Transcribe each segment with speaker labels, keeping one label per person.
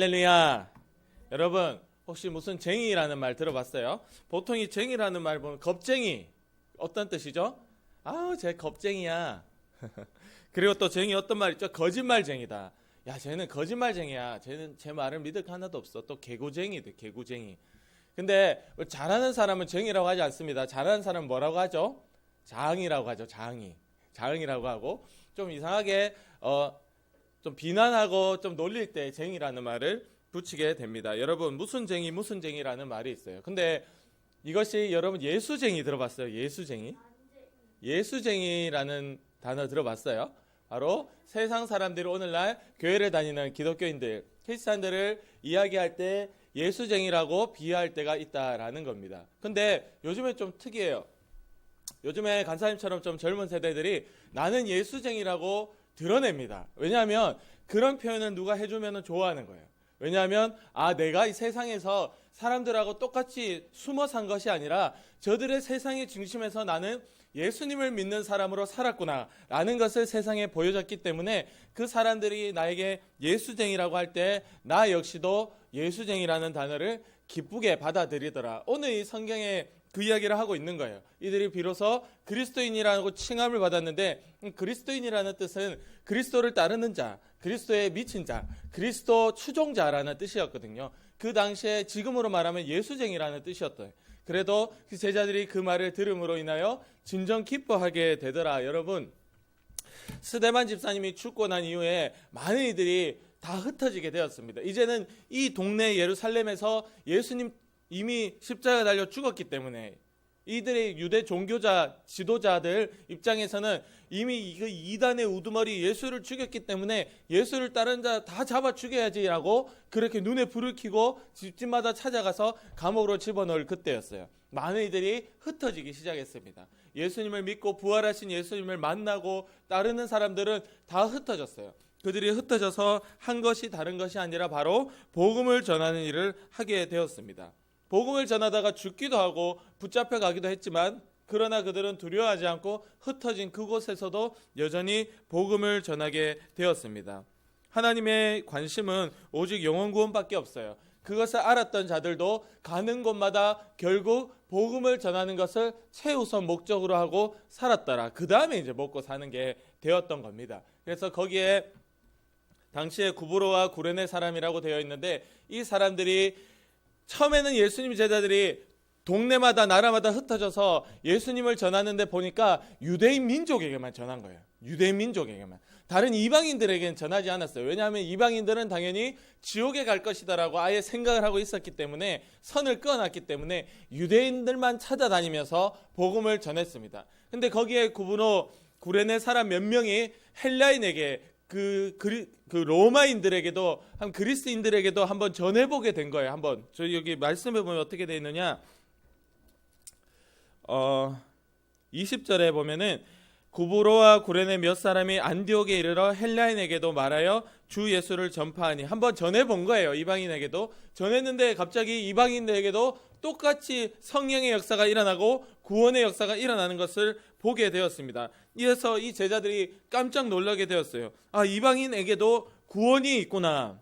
Speaker 1: 할렐루야. 여러분 혹시 무슨 쟁이라는 말 들어봤어요? 보통 이 쟁이라는 말 보면 겁쟁이, 어떤 뜻이죠? 아우 쟤 겁쟁이야. 그리고 또 쟁이 어떤 말 있죠? 거짓말쟁이다. 야 쟤는 거짓말쟁이야. 쟤는 제 말을 믿을 거 하나도 없어. 또 개구쟁이들, 개구쟁이. 근데 잘하는 사람은 쟁이라고 하지 않습니다. 잘하는 사람은 뭐라고 하죠? 장이라고 하죠. 장이라고 하고, 좀 이상하게 좀 비난하고 좀 놀릴 때 쟁이라는 말을 붙이게 됩니다. 여러분 무슨 쟁이라는 말이 있어요. 근데 이것이 여러분 예수쟁이 들어봤어요? 예수쟁이라는 단어 들어봤어요? 바로 세상 사람들이 오늘날 교회를 다니는 기독교인들, 크리스찬들을 이야기할 때 예수쟁이라고 비하할 때가 있다라는 겁니다. 근데 요즘에 좀 특이해요. 요즘에 간사님처럼 좀 젊은 세대들이 나는 예수쟁이라고 드러냅니다. 왜냐하면 그런 표현을 누가 해주면 좋아하는 거예요. 왜냐하면 내가 이 세상에서 사람들하고 똑같이 숨어 산 것이 아니라 저들의 세상의 중심에서 나는 예수님을 믿는 사람으로 살았구나 라는 것을 세상에 보여줬기 때문에 그 사람들이 나에게 예수쟁이라고 할 때 나 역시도 예수쟁이라는 단어를 기쁘게 받아들이더라. 오늘 이 성경에 그 이야기를 하고 있는 거예요. 이들이 비로소 그리스도인이라고 칭함을 받았는데, 그리스도인이라는 뜻은 그리스도를 따르는 자, 그리스도에 미친 자, 그리스도 추종자라는 뜻이었거든요. 그 당시에 지금으로 말하면 예수쟁이라는 뜻이었어요. 그래도 그 제자들이 그 말을 들음으로 인하여 진정 기뻐하게 되더라. 여러분, 스데반 집사님이 죽고 난 이후에 많은 이들이 다 흩어지게 되었습니다. 이제는 이 동네 예루살렘에서 예수님 이미 십자가에 달려 죽었기 때문에 이들의 유대 종교자 지도자들 입장에서는 이미 그 이단의 우두머리 예수를 죽였기 때문에 예수를 따른 자 다 잡아 죽여야지라고 그렇게 눈에 불을 켜고 집집마다 찾아가서 감옥으로 집어넣을 그때였어요. 많은 이들이 흩어지기 시작했습니다. 예수님을 믿고 부활하신 예수님을 만나고 따르는 사람들은 다 흩어졌어요. 그들이 흩어져서 한 것이 다른 것이 아니라 바로 복음을 전하는 일을 하게 되었습니다. 복음을 전하다가 죽기도 하고 붙잡혀 가기도 했지만, 그러나 그들은 두려워하지 않고 흩어진 그곳에서도 여전히 복음을 전하게 되었습니다. 하나님의 관심은 오직 영혼 구원밖에 없어요. 그것을 알았던 자들도 가는 곳마다 결국 복음을 전하는 것을 최우선 목적으로 하고 살았더라. 그 다음에 이제 먹고 사는 게 되었던 겁니다. 그래서 거기에 당시에 구브로와 구레네 사람이라고 되어 있는데, 이 사람들이 처음에는 예수님 제자들이 동네마다 나라마다 흩어져서 예수님을 전하는데 보니까 유대인 민족에게만 전한 거예요. 유대인 민족에게만. 다른 이방인들에게는 전하지 않았어요. 왜냐하면 이방인들은 당연히 지옥에 갈 것이다라고 아예 생각을 하고 있었기 때문에, 선을 그어놨기 때문에 유대인들만 찾아다니면서 복음을 전했습니다. 근데 거기에 구브로 구레네 사람 몇 명이 헬라인에게 그 로마인들에게도 그리스인들에게도 한번 전해보게 된 거예요. 한번 저희 여기 말씀해 보면 어떻게 되어 있느냐, 20절에 보면은 구브로와 구레네 몇 사람이 안디옥에 이르러 헬라인에게도 말하여 주 예수를 전파하니, 한번 전해본 거예요. 이방인에게도 전했는데 갑자기 이방인들에게도 똑같이 성령의 역사가 일어나고 구원의 역사가 일어나는 것을 보게 되었습니다. 이어서 이 제자들이 깜짝 놀라게 되었어요. 이방인에게도 구원이 있구나.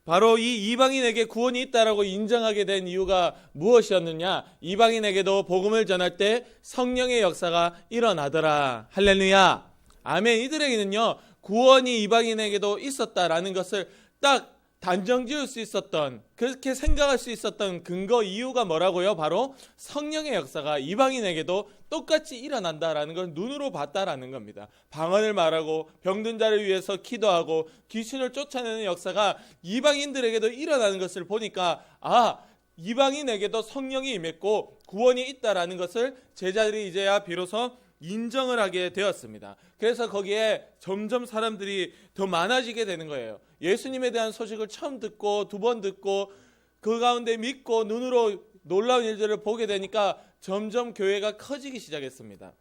Speaker 1: 바로 이 이방인에게 구원이 있다라고 인정하게 된 이유가 무엇이었느냐? 이방인에게도 복음을 전할 때 성령의 역사가 일어나더라. 할렐루야. 아멘. 이들에게는요, 구원이 이방인에게도 있었다라는 것을 딱 단정 지을 수 있었던, 그렇게 생각할 수 있었던 근거 이유가 뭐라고요? 바로 성령의 역사가 이방인에게도 똑같이 일어난다라는 걸 눈으로 봤다라는 겁니다. 방언을 말하고 병든 자를 위해서 기도하고 귀신을 쫓아내는 역사가 이방인들에게도 일어나는 것을 보니까 이방인에게도 성령이 임했고 구원이 있다라는 것을 제자들이 이제야 비로소 인정을 하게 되었습니다. 그래서 거기에 점점 사람들이 더 많아지게 되는 거예요. 예수님에 대한 소식을 처음 듣고 두 번 듣고 그 가운데 믿고 눈으로 놀라운 일들을 보게 되니까 점점 교회가 커지기 시작했습니다.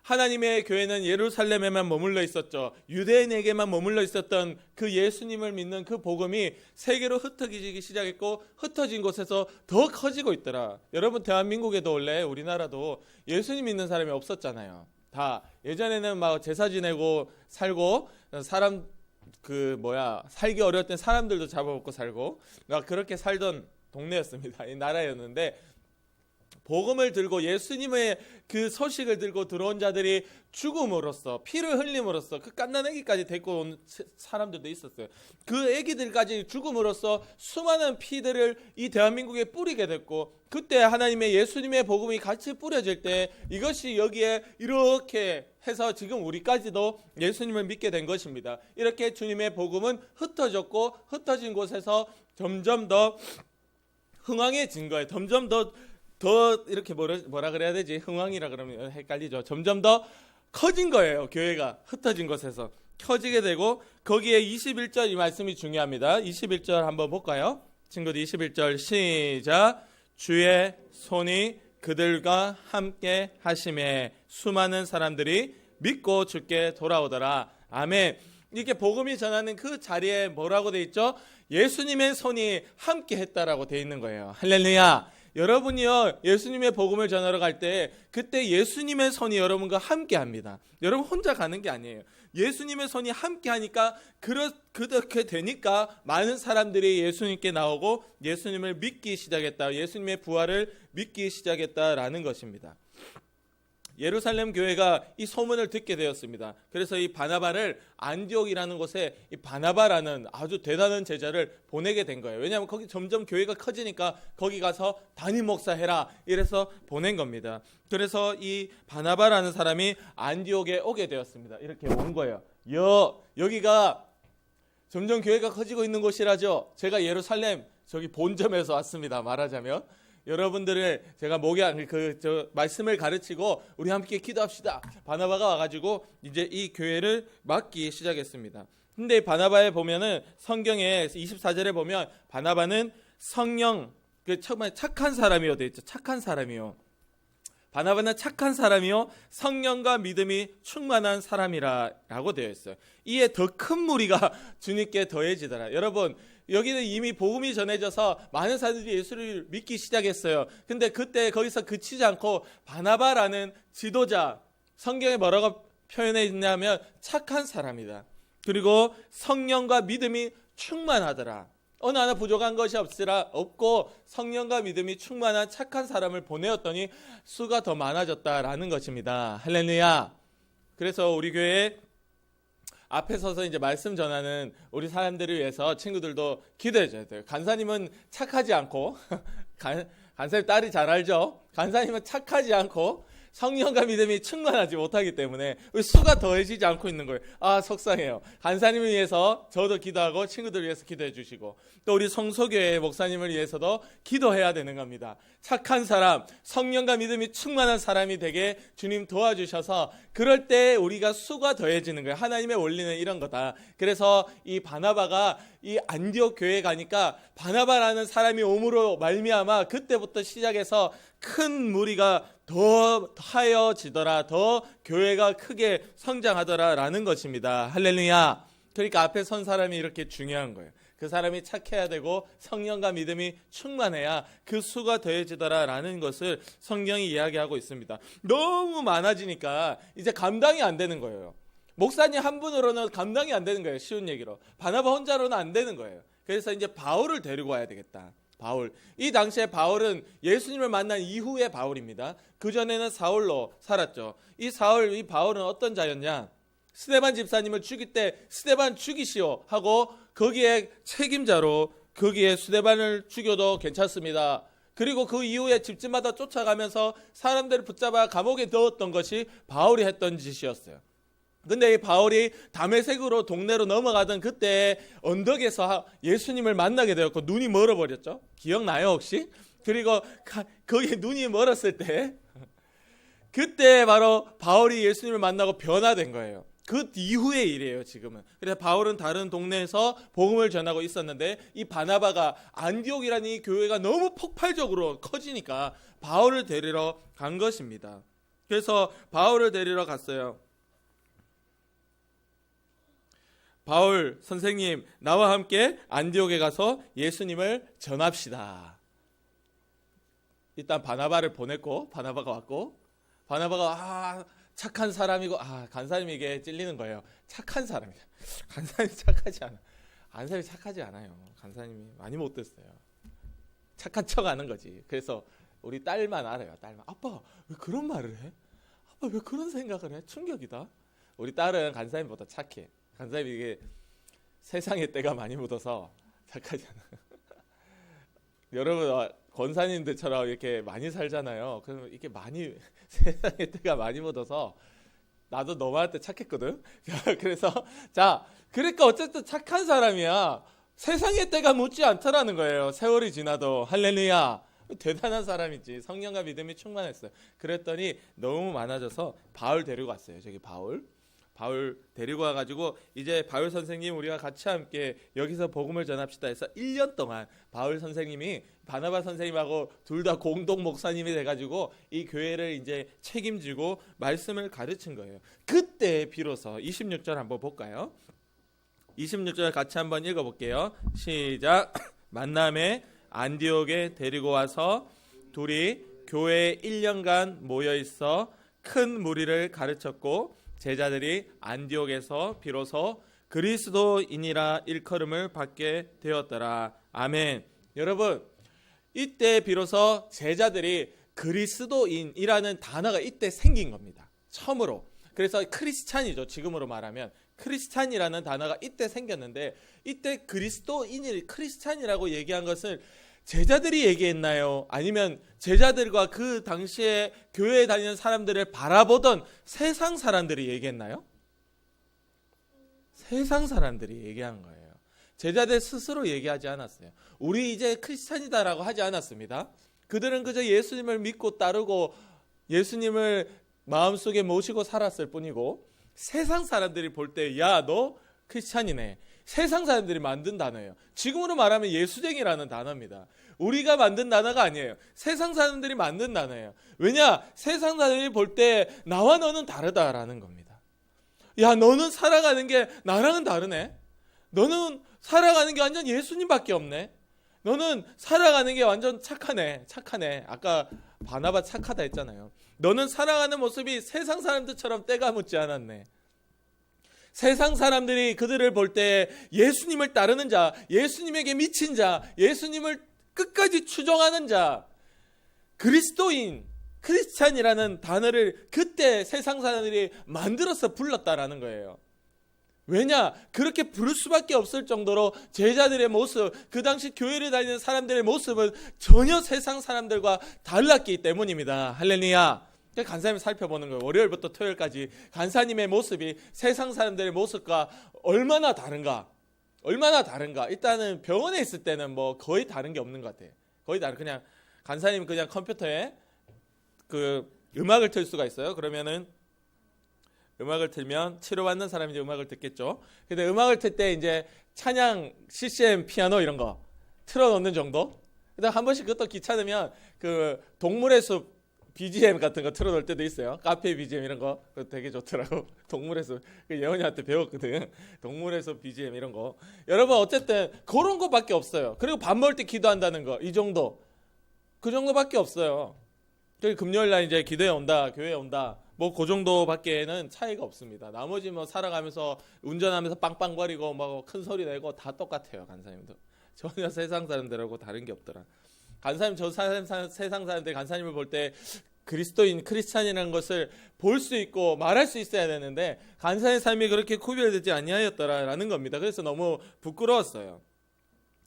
Speaker 1: 하나님의 교회는 예루살렘에만 머물러 있었죠. 유대인에게만 머물러 있었던 그 예수님을 믿는 그 복음이 세계로 흩어지기 시작했고, 흩어진 곳에서 더 커지고 있더라. 여러분, 대한민국에도 원래 우리나라도 예수님 믿는 사람이 없었잖아요. 다 예전에는 막 제사 지내고 살고 사람 살기 어려울 땐 사람들도 잡아먹고 살고 그렇게 살던 동네였습니다. 이 나라였는데 복음을 들고 예수님의 그 소식을 들고 들어온 자들이 죽음으로써 피를 흘림으로써 그 갓난 아기까지 데리고 온 사람들도 있었어요. 그 아기들까지 죽음으로써 수많은 피들을 이 대한민국에 뿌리게 됐고, 그때 하나님의 예수님의 복음이 같이 뿌려질 때 이것이 여기에 이렇게 해서 지금 우리까지도 예수님을 믿게 된 것입니다. 이렇게 주님의 복음은 흩어졌고 흩어진 곳에서 점점 더 흥왕해진 거예요. 점점 더 이렇게 뭐라 그래야 되지? 흥왕이라 그러면 헷갈리죠. 점점 더 커진 거예요. 교회가 흩어진 곳에서 커지게 되고, 거기에 21절 이 말씀이 중요합니다. 21절 한번 볼까요? 친구들 21절 시작. 주의 손이 그들과 함께 하심에 수많은 사람들이 믿고 주께 돌아오더라. 아멘. 이렇게 복음이 전하는 그 자리에 뭐라고 돼 있죠? 예수님의 손이 함께 했다라고 돼 있는 거예요. 할렐루야. 여러분이요, 예수님의 복음을 전하러 갈 때 그때 예수님의 손이 여러분과 함께 합니다. 여러분 혼자 가는 게 아니에요. 예수님의 손이 함께 하니까 그렇게 되니까 많은 사람들이 예수님께 나오고 예수님을 믿기 시작했다. 예수님의 부활을 믿기 시작했다라는 것입니다. 예루살렘 교회가 이 소문을 듣게 되었습니다. 그래서 이 바나바를 안디옥이라는 곳에 이 바나바라는 아주 대단한 제자를 보내게 된 거예요. 왜냐하면 거기 점점 교회가 커지니까 거기 가서 담임 목사 해라 이래서 보낸 겁니다. 그래서 이 바나바라는 사람이 안디옥에 오게 되었습니다. 이렇게 온 거예요. 여기가 점점 교회가 커지고 있는 곳이라죠. 제가 예루살렘 저기 본점에서 왔습니다. 말하자면 여러분들을 제가 말씀을 가르치고 우리 함께 기도합시다. 바나바가 와가지고 이제 이 교회를 맡기 시작했습니다. 근데 바나바에 보면은 성경에 24절에 보면 바나바는 성령 처음에 착한 사람이요 돼 있죠. 착한 사람이요. 바나바는 착한 사람이요 성령과 믿음이 충만한 사람이라고 되어 있어요. 이에 더 큰 무리가 주님께 더해지더라. 여러분, 여기는 이미 복음이 전해져서 많은 사람들이 예수를 믿기 시작했어요. 근데 그때 거기서 그치지 않고 바나바라는 지도자, 성경에 뭐라고 표현해 있냐면 착한 사람이다. 그리고 성령과 믿음이 충만하더라. 어느 하나 부족한 것이 없고 성령과 믿음이 충만한 착한 사람을 보내었더니 수가 더 많아졌다라는 것입니다. 할렐루야. 그래서 우리 교회 앞에 서서 이제 말씀 전하는 우리 사람들을 위해서 친구들도 기도해 줘야 돼요. 간사님은 착하지 않고 간사님 딸이 잘 알죠? 간사님은 착하지 않고 성령과 믿음이 충만하지 못하기 때문에 수가 더해지지 않고 있는 거예요. 아, 속상해요. 간사님을 위해서 저도 기도하고 친구들을 위해서 기도해 주시고 또 우리 성소교회 목사님을 위해서도 기도해야 되는 겁니다. 착한 사람, 성령과 믿음이 충만한 사람이 되게 주님 도와주셔서 그럴 때 우리가 수가 더해지는 거예요. 하나님의 원리는 이런 거다. 그래서 이 바나바가 이 안디옥 교회에 가니까 바나바라는 사람이 옴으로 말미암아 그때부터 시작해서 큰 무리가 더 하여지더라. 더 교회가 크게 성장하더라라는 것입니다. 할렐루야. 그러니까 앞에 선 사람이 이렇게 중요한 거예요. 그 사람이 착해야 되고 성령과 믿음이 충만해야 그 수가 더해지더라라는 것을 성경이 이야기하고 있습니다. 너무 많아지니까 이제 감당이 안 되는 거예요. 목사님 한 분으로는 감당이 안 되는 거예요. 쉬운 얘기로. 바나바 혼자로는 안 되는 거예요. 그래서 이제 바울을 데리고 와야 되겠다. 바울. 이 당시에 바울은 예수님을 만난 이후의 바울입니다. 그전에는 사울로 살았죠. 이 바울은 어떤 자였냐? 스데반 집사님을 죽일 때 스데반 죽이시오 하고 거기에 책임자로 거기에 스데반을 죽여도 괜찮습니다. 그리고 그 이후에 집집마다 쫓아가면서 사람들을 붙잡아 감옥에 넣었던 것이 바울이 했던 짓이었어요. 근데 이 바울이 다메섹으로 동네로 넘어가던 그때 언덕에서 예수님을 만나게 되었고 눈이 멀어버렸죠. 기억나요 혹시? 그리고 거기 눈이 멀었을 때 그때 바로 바울이 예수님을 만나고 변화된 거예요. 그 이후의 일이에요 지금은. 그래서 바울은 다른 동네에서 복음을 전하고 있었는데 이 바나바가 안디옥이라는 이 교회가 너무 폭발적으로 커지니까 바울을 데리러 간 것입니다. 그래서 바울을 데리러 갔어요. 바울 선생님 나와 함께 안디옥에 가서 예수님을 전합시다. 일단 바나바를 보냈고 바나바가 왔고 바나바가 착한 사람이고 간사님에게 찔리는 거예요. 착한 사람이야. 간사님 착하지 않아. 간사님이 착하지 않아요. 간사님이 많이 못됐어요. 착한 척하는 거지. 그래서 우리 딸만 알아요. 딸만 아빠 왜 그런 말을 해? 아빠 왜 그런 생각을 해? 충격이다. 우리 딸은 간사님보다 착해. 간사님이 이게 세상에 때가 많이 묻어서 착하지 않아요. 여러분 권사님들처럼 이렇게 많이 살잖아요. 그러면 이게 많이 세상에 때가 많이 묻어서 나도 너만한테 착했거든. 그래서 그러니까 어쨌든 착한 사람이야. 세상에 때가 묻지 않더라는 거예요. 세월이 지나도. 할렐루야. 대단한 사람이지. 성령과 믿음이 충만했어요. 그랬더니 너무 많아져서 바울 데리고 왔어요. 저기 바울 데리고 와가지고 이제 바울 선생님 우리가 같이 함께 여기서 복음을 전합시다 해서 1년 동안 바울 선생님이 바나바 선생님하고 둘 다 공동 목사님이 돼가지고 이 교회를 이제 책임지고 말씀을 가르친 거예요. 그때 비로소 26절 한번 볼까요? 26절 같이 한번 읽어볼게요. 시작. 만남에 안디옥에 데리고 와서 둘이 교회에 1년간 모여있어 큰 무리를 가르쳤고 제자들이 안디옥에서 비로소 그리스도인이라 일컬음을 받게 되었더라. 아멘. 여러분 이때 비로소 제자들이 그리스도인이라는 단어가 이때 생긴 겁니다. 처음으로. 그래서 크리스찬이죠. 지금으로 말하면 크리스찬이라는 단어가 이때 생겼는데 이때 그리스도인이 크리스찬이라고 얘기한 것을 제자들이 얘기했나요? 아니면 제자들과 그 당시에 교회에 다니는 사람들을 바라보던 세상 사람들이 얘기했나요? 세상 사람들이 얘기한 거예요. 제자들 스스로 얘기하지 않았어요. 우리 이제 크리스찬이다라고 하지 않았습니다. 그들은 그저 예수님을 믿고 따르고 예수님을 마음속에 모시고 살았을 뿐이고 세상 사람들이 볼 때 야, 너 크리스찬이네. 세상 사람들이 만든 단어예요. 지금으로 말하면 예수쟁이라는 단어입니다. 우리가 만든 단어가 아니에요. 세상 사람들이 만든 단어예요. 왜냐? 세상 사람들이 볼 때 나와 너는 다르다라는 겁니다. 야, 너는 살아가는 게 나랑은 다르네. 너는 살아가는 게 완전 예수님밖에 없네. 너는 살아가는 게 완전 착하네. 아까 바나바 착하다 했잖아요. 너는 살아가는 모습이 세상 사람들처럼 때가 묻지 않았네. 세상 사람들이 그들을 볼 때 예수님을 따르는 자, 예수님에게 미친 자, 예수님을 끝까지 추종하는 자, 그리스도인, 크리스찬이라는 단어를 그때 세상 사람들이 만들어서 불렀다라는 거예요. 왜냐? 그렇게 부를 수밖에 없을 정도로 제자들의 모습, 그 당시 교회를 다니는 사람들의 모습은 전혀 세상 사람들과 달랐기 때문입니다. 할렐루야. 간사님을 살펴보는 거예요. 월요일부터 토요일까지 간사님의 모습이 세상 사람들의 모습과 얼마나 다른가. 일단은 병원에 있을 때는 뭐 거의 다른 게 없는 것 같아요. 거의 다른 그냥 간사님 그냥 컴퓨터에 그 음악을 틀 수가 있어요. 그러면은 음악을 틀면 치료받는 사람이 이제 음악을 듣겠죠. 근데 음악을 틀 때 이제 찬양, CCM, 피아노 이런 거 틀어놓는 정도. 근데 한 번씩 그것도 귀찮으면 그 동물의 숲 BGM 같은 거 틀어놓을 때도 있어요. 카페 BGM 이런 거 그거 되게 좋더라고. 동물의 숲 그 예원이한테 배웠거든. 동물의 숲 BGM 이런 거. 여러분 어쨌든 그런 거밖에 없어요. 그리고 밥 먹을 때 기도한다는 거 이 정도. 그 정도밖에 없어요. 금요일 날 이제 기도에 온다, 교회에 온다. 뭐 그 정도밖에는 차이가 없습니다. 나머지 뭐 살아가면서 운전하면서 빵빵거리고 뭐 큰 소리 내고 다 똑같아요. 간사님도 전혀 세상 사람들하고 다른 게 없더라. 간사님 세상 사람들 간사님을 볼 때 그리스도인 크리스찬이라는 것을 볼 수 있고 말할 수 있어야 되는데 간사의 삶이 그렇게 구별되지 아니하였더라라는 겁니다. 그래서 너무 부끄러웠어요.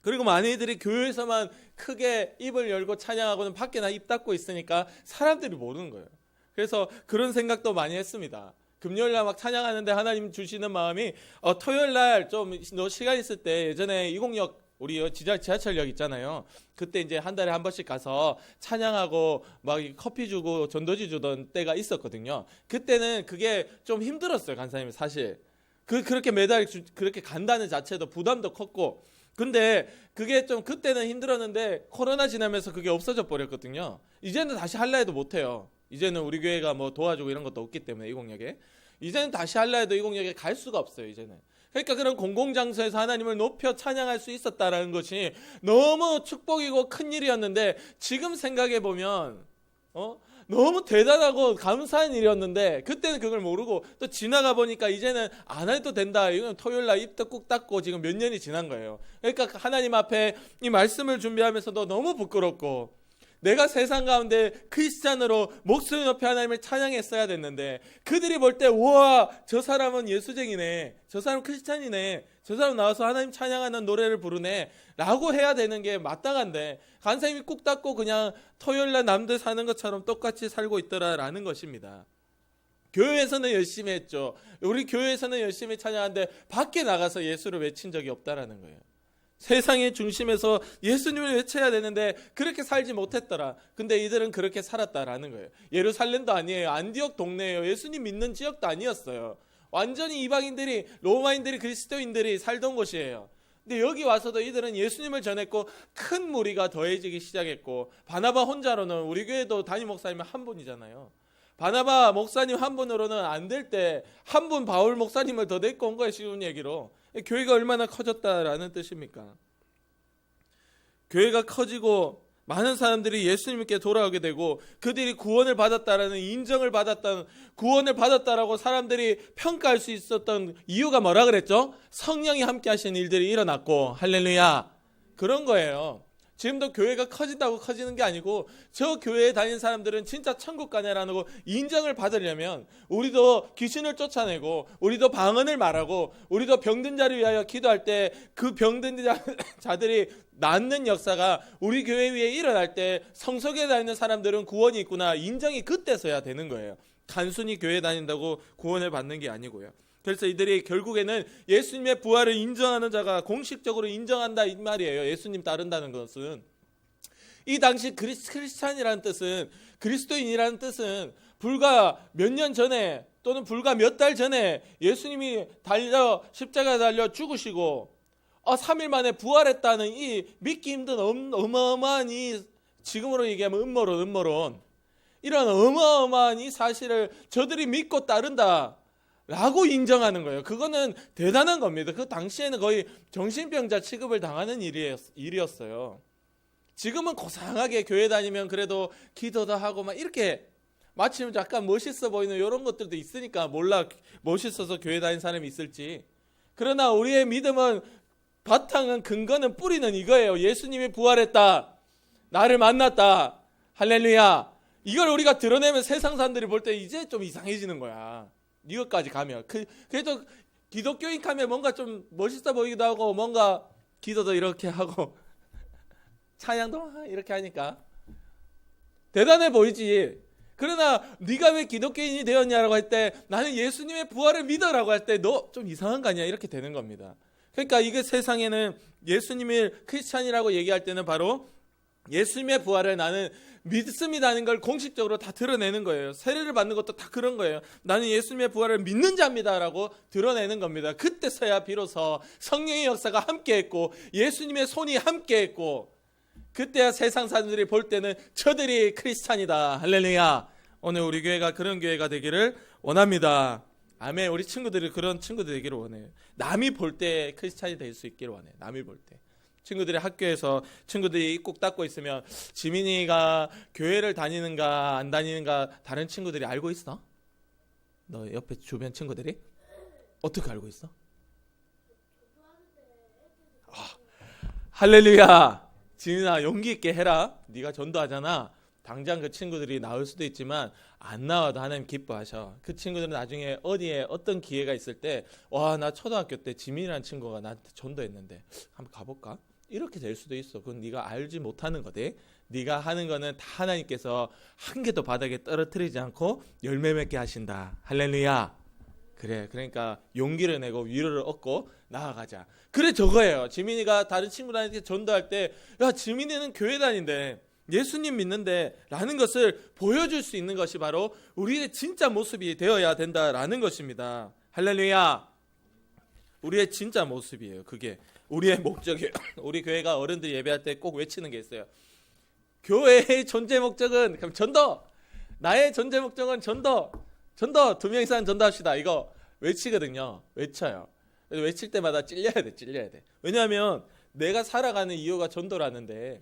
Speaker 1: 그리고 많이들이 교회에서만 크게 입을 열고 찬양하고는 밖에 나 입 닫고 있으니까 사람들이 모르는 거예요. 그래서 그런 생각도 많이 했습니다. 금요일날 막 찬양하는데 하나님 주시는 마음이 토요일날 좀 너 시간 있을 때 예전에 20역 우리 지하철역 있잖아요. 그때 이제 한 달에 한 번씩 가서 찬양하고 막 커피 주고 전도지 주던 때가 있었거든요. 그때는 그게 좀 힘들었어요. 간사님 사실. 그렇게 매달 그렇게 간다는 자체도 부담도 컸고 근데 그게 좀 그때는 힘들었는데 코로나 지나면서 그게 없어져 버렸거든요. 이제는 다시 할라 해도 못해요. 이제는 우리 교회가 뭐 도와주고 이런 것도 없기 때문에 이공역에 이제는 다시 할라 해도 이공역에 갈 수가 없어요. 이제는. 그러니까 그런 공공장소에서 하나님을 높여 찬양할 수 있었다라는 것이 너무 축복이고 큰 일이었는데 지금 생각해 보면 너무 대단하고 감사한 일이었는데 그때는 그걸 모르고 또 지나가 보니까 이제는 안 해도 된다. 이건 토요일날 입도 꾹 닫고 지금 몇 년이 지난 거예요. 그러니까 하나님 앞에 이 말씀을 준비하면서도 너무 부끄럽고 내가 세상 가운데 크리스찬으로 목소리 높이 하나님을 찬양했어야 됐는데 그들이 볼 때 우와 저 사람은 예수쟁이네, 저 사람 크리스찬이네, 저 사람 나와서 하나님 찬양하는 노래를 부르네 라고 해야 되는 게 마땅한데 간사님이 꾹 닫고 그냥 토요일날 남들 사는 것처럼 똑같이 살고 있더라라는 것입니다. 교회에서는 열심히 했죠. 우리 교회에서는 열심히 찬양하는데 밖에 나가서 예수를 외친 적이 없다라는 거예요. 세상의 중심에서 예수님을 외쳐야 되는데 그렇게 살지 못했더라. 근데 이들은 그렇게 살았다라는 거예요. 예루살렘도 아니에요. 안디옥 동네예요. 예수님 믿는 지역도 아니었어요. 완전히 이방인들이, 로마인들이, 그리스도인들이 살던 곳이에요. 근데 여기 와서도 이들은 예수님을 전했고 큰 무리가 더해지기 시작했고 바나바 혼자로는 우리 교회도 담임 목사님은 한 분이잖아요. 바나바 목사님 한 분으로는 안 될 때 한 분 바울 목사님을 더 데리고 온 거예요. 쉬운 얘기로. 교회가 얼마나 커졌다라는 뜻입니까? 교회가 커지고 많은 사람들이 예수님께 돌아오게 되고 그들이 구원을 받았다라는 인정을 받았다는 구원을 받았다라고 사람들이 평가할 수 있었던 이유가 뭐라 그랬죠? 성령이 함께 하시는 일들이 일어났고 할렐루야 그런 거예요. 지금도 교회가 커진다고 커지는 게 아니고 저 교회에 다니는 사람들은 진짜 천국 가냐라는 거 인정을 받으려면 우리도 귀신을 쫓아내고 우리도 방언을 말하고 우리도 병든 자를 위하여 기도할 때 그 병든 자들이 낫는 역사가 우리 교회 위에 일어날 때 성소교에 다니는 사람들은 구원이 있구나 인정이 그때서야 되는 거예요. 단순히 교회 다닌다고 구원을 받는 게 아니고요. 그래서 이들이 결국에는 예수님의 부활을 인정하는 자가 공식적으로 인정한다 이 말이에요. 예수님 따른다는 것은 이 당시 크리스찬이라는 뜻은 그리스도인이라는 뜻은 불과 몇 년 전에 또는 불과 몇 달 전에 예수님이 십자가에 달려 죽으시고 3일 만에 부활했다는 이 믿기 힘든 어마어마한 이 지금으로 얘기하면 음모론 이런 어마어마한 이 사실을 저들이 믿고 따른다 라고 인정하는 거예요. 그거는 대단한 겁니다. 그 당시에는 거의 정신병자 취급을 당하는 일이었어요. 지금은 고상하게 교회 다니면 그래도 기도도 하고 막 이렇게 마침 약간 멋있어 보이는 이런 것들도 있으니까 몰라 멋있어서 교회 다니는 사람이 있을지. 그러나 우리의 믿음은 바탕은 근거는 뿌리는 이거예요. 예수님이 부활했다. 나를 만났다. 할렐루야. 이걸 우리가 드러내면 세상 사람들이 볼 때 이제 좀 이상해지는 거야. 이것까지 가면 그래도 기독교인 가면 뭔가 좀 멋있어 보이기도 하고 뭔가 기도도 이렇게 하고 찬양도 이렇게 하니까 대단해 보이지. 그러나 네가 왜 기독교인이 되었냐라고 할 때 나는 예수님의 부활을 믿어라고 할 때 너 좀 이상한 거 아니야 이렇게 되는 겁니다. 그러니까 이게 세상에는 예수님이 크리스찬이라고 얘기할 때는 바로 예수님의 부활을 나는 믿습니다는 걸 공식적으로 다 드러내는 거예요. 세례를 받는 것도 다 그런 거예요. 나는 예수님의 부활을 믿는 자입니다라고 드러내는 겁니다. 그때서야 비로소 성령의 역사가 함께했고 예수님의 손이 함께했고 그때야 세상 사람들이 볼 때는 저들이 크리스찬이다. 할렐루야. 오늘 우리 교회가 그런 교회가 되기를 원합니다. 아멘. 우리 친구들이 그런 친구들 되기를 원해요. 남이 볼 때 크리스찬이 될 수 있기를 원해요. 남이 볼 때. 친구들이 학교에서 친구들이 꼭 닫고 있으면 지민이가 교회를 다니는가 안 다니는가 다른 친구들이 알고 있어? 너 옆에 주변 친구들이? 어떻게 알고 있어? 할렐루야. 지민아 용기 있게 해라. 네가 전도하잖아. 당장 그 친구들이 나올 수도 있지만 안 나와도 하나님 기뻐하셔. 그 친구들은 나중에 어디에 어떤 기회가 있을 때 와, 나 초등학교 때 지민이라는 친구가 나한테 전도했는데 한번 가볼까? 이렇게 될 수도 있어. 그건 네가 알지 못하는 거대. 네가 하는 거는 다 하나님께서 한 개도 바닥에 떨어뜨리지 않고 열매 맺게 하신다. 할렐루야. 그래. 그러니까 용기를 내고 위로를 얻고 나아가자. 그래 저거예요. 지민이가 다른 친구들한테 전도할 때 야 지민이는 교회 다닌대. 예수님 믿는데 라는 것을 보여줄 수 있는 것이 바로 우리의 진짜 모습이 되어야 된다라는 것입니다. 할렐루야. 우리의 진짜 모습이에요. 그게 우리의 목적이에요. 우리 교회가 어른들 예배할 때 꼭 외치는 게 있어요. 교회의 존재 목적은 그럼 전도. 나의 존재 목적은 전도. 2명 이상 전도합시다. 이거 외치거든요. 외쳐요. 외칠 때마다 찔려야 돼. 왜냐하면 내가 살아가는 이유가 전도라는데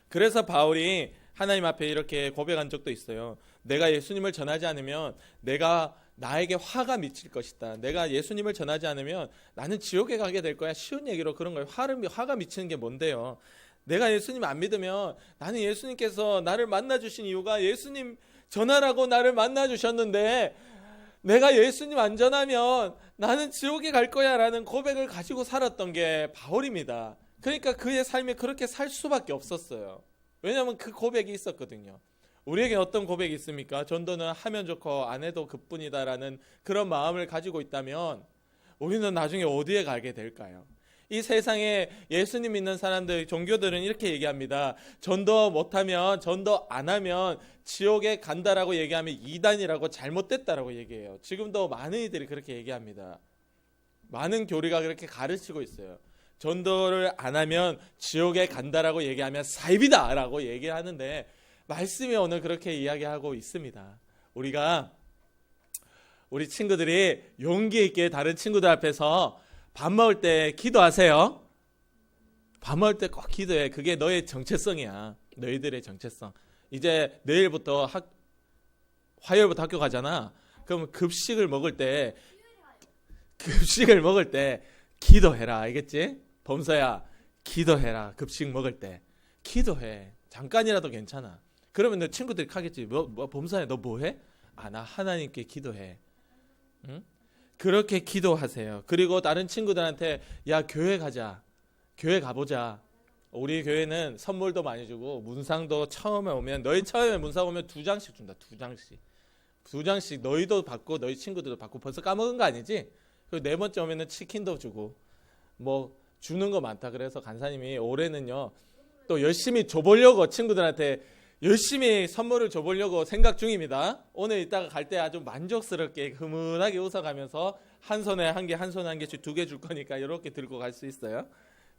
Speaker 1: 그래서 바울이 하나님 앞에 이렇게 고백한 적도 있어요. 내가 예수님을 전하지 않으면 나에게 화가 미칠 것이다. 내가 예수님을 전하지 않으면 나는 지옥에 가게 될 거야. 쉬운 얘기로 그런 거예요. 화가 미치는 게 뭔데요? 내가 예수님 안 믿으면 나는 예수님께서 나를 만나주신 이유가 예수님 전하라고 나를 만나주셨는데 내가 예수님 안 전하면 나는 지옥에 갈 거야 라는 고백을 가지고 살았던 게 바울입니다. 그러니까 그의 삶이 그렇게 살 수밖에 없었어요. 왜냐하면 그 고백이 있었거든요. 우리에게 어떤 고백이 있습니까? 전도는 하면 좋고 안 해도 그뿐이다라는 그런 마음을 가지고 있다면 우리는 나중에 어디에 가게 될까요? 이 세상에 예수님 믿는 사람들, 종교들은 이렇게 얘기합니다. 전도 못하면, 전도 안 하면 지옥에 간다라고 얘기하면 이단이라고 잘못됐다라고 얘기해요. 지금도 많은 이들이 그렇게 얘기합니다. 많은 교리가 그렇게 가르치고 있어요. 전도를 안 하면 지옥에 간다라고 얘기하면 사입이다라고 얘기하는데 말씀이 오늘 그렇게 이야기하고 있습니다. 우리 친구들이 용기 있게 다른 친구들 앞에서 밥 먹을 때 기도하세요. 밥 먹을 때 꼭 기도해. 그게 너의 정체성이야. 너희들의 정체성. 이제 내일부터 화요일부터 학교 가잖아. 그럼 급식을 먹을 때 기도해라. 알겠지? 범서야, 기도해라. 급식 먹을 때 기도해. 잠깐이라도 괜찮아. 그러면 너 친구들이 하겠지. 범서야, 너 뭐해? 나 하나님께 기도해. 응? 그렇게 기도하세요. 그리고 다른 친구들한테 야, 교회 가자. 교회 가보자. 우리 교회는 선물도 많이 주고 문상도 처음에 오면, 너희 처음에 문상 오면 2장씩 준다. 2장씩 너희도 받고 너희 친구들도 받고. 벌써 까먹은 거 아니지? 그리고 4번째 오면은 치킨도 주고 뭐 주는 거 많다. 그래서 간사님이 올해는요 또 열심히 줘보려고 친구들한테 열심히 선물을 줘보려고 생각 중입니다. 오늘 이따가 갈 때 아주 만족스럽게 흐뭇하게 웃어가면서 한 손에 한 개, 한 손에 한 개씩 2개 줄 거니까 이렇게 들고 갈 수 있어요.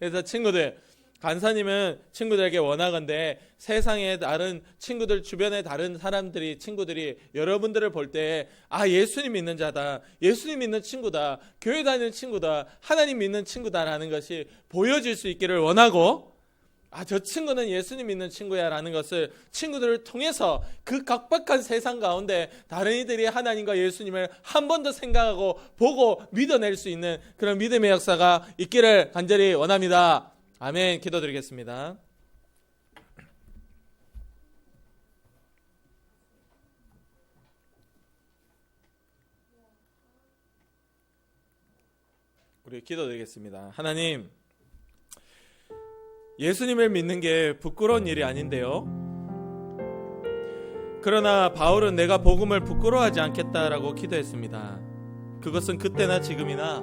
Speaker 1: 그래서 친구들, 간사님은 친구들에게 원하건대 세상에 다른 친구들, 주변에 다른 사람들이, 친구들이 여러분들을 볼 때 예수님 믿는 자다, 예수님 믿는 친구다, 교회 다니는 친구다, 하나님 믿는 친구다라는 것이 보여질 수 있기를 원하고, 저 친구는 예수님 믿는 친구야 라는 것을 친구들을 통해서 그 각박한 세상 가운데 다른 이들이 하나님과 예수님을 한 번 더 생각하고 보고 믿어낼 수 있는 그런 믿음의 역사가 있기를 간절히 원합니다. 아멘. 기도드리겠습니다. 우리 기도드리겠습니다. 하나님, 예수님을 믿는 게 부끄러운 일이 아닌데요. 그러나 바울은 내가 복음을 부끄러워하지 않겠다라고 기도했습니다. 그것은 그때나 지금이나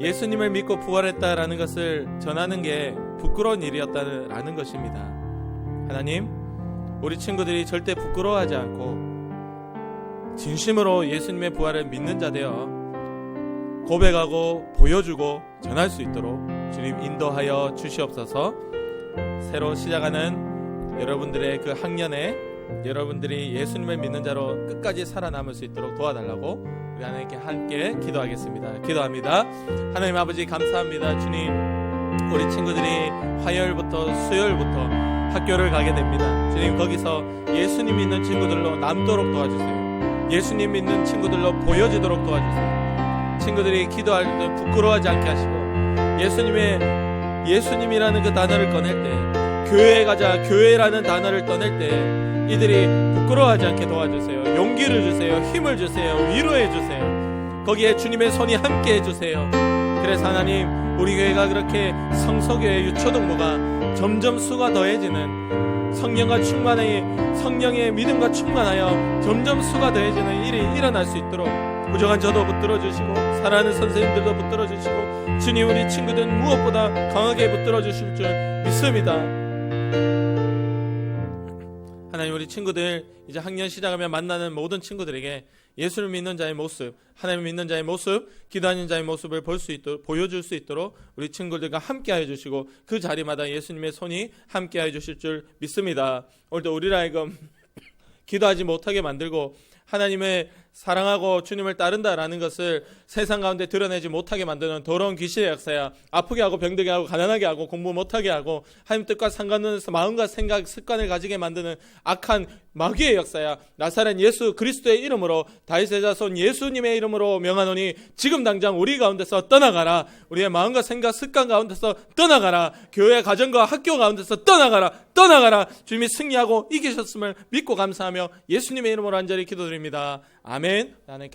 Speaker 1: 예수님을 믿고 부활했다라는 것을 전하는 게 부끄러운 일이었다라는 것입니다. 하나님, 우리 친구들이 절대 부끄러워하지 않고 진심으로 예수님의 부활을 믿는 자 되어 고백하고 보여주고 전할 수 있도록 주님 인도하여 주시옵소서. 새로 시작하는 여러분들의 그 학년에 여러분들이 예수님을 믿는 자로 끝까지 살아남을 수 있도록 도와달라고 우리 하나님께 함께 기도하겠습니다. 기도합니다. 하나님 아버지, 감사합니다. 주님, 우리 친구들이 화요일부터 수요일부터 학교를 가게 됩니다. 주님, 거기서 예수님 믿는 친구들로 남도록 도와주세요. 예수님 믿는 친구들로 보여지도록 도와주세요. 친구들이 기도할 때 부끄러워하지 않게 하시고, 예수님이라는 그 단어를 꺼낼 때, 교회에 가자, 교회라는 단어를 꺼낼 때 이들이 부끄러워하지 않게 도와주세요. 용기를 주세요. 힘을 주세요. 위로해 주세요. 거기에 주님의 손이 함께 해주세요. 그래서 하나님, 우리 교회가 그렇게 성소교회 유초동무가 점점 수가 더해지는, 성령의 믿음과 충만하여 점점 수가 더해지는 일이 일어날 수 있도록 부족한 저도 붙들어 주시고, 사랑하는 선생님들도 붙들어 주시고, 주님, 우리 친구들은 무엇보다 강하게 붙들어 주실 줄 믿습니다. 하나님, 우리 친구들 이제 학년 시작하면 만나는 모든 친구들에게 예수를 믿는 자의 모습, 하나님을 믿는 자의 모습, 기도하는 자의 모습을 볼 수 있도록, 보여줄 수 있도록 우리 친구들과 함께 하여 주시고, 그 자리마다 예수님의 손이 함께 하여 주실 줄 믿습니다. 오늘도 우리를 하여금 기도하지 못하게 만들고 하나님을 사랑하고 주님을 따른다라는 것을 세상 가운데 드러내지 못하게 만드는 더러운 귀신의 역사야. 아프게 하고 병들게 하고 가난하게 하고 공부 못하게 하고 하나님 뜻과 상관없는 마음과 생각, 습관을 가지게 만드는 악한 마귀의 역사야. 나사렛 예수 그리스도의 이름으로 다윗의 자손 예수님의 이름으로 명하노니 지금 당장 우리 가운데서 떠나가라. 우리의 마음과 생각, 습관 가운데서 떠나가라. 교회, 가정과 학교 가운데서 떠나가라. 주님이 승리하고 이기셨음을 믿고 감사하며 예수님의 이름으로 간절히 기도드립니다. 아멘. 나는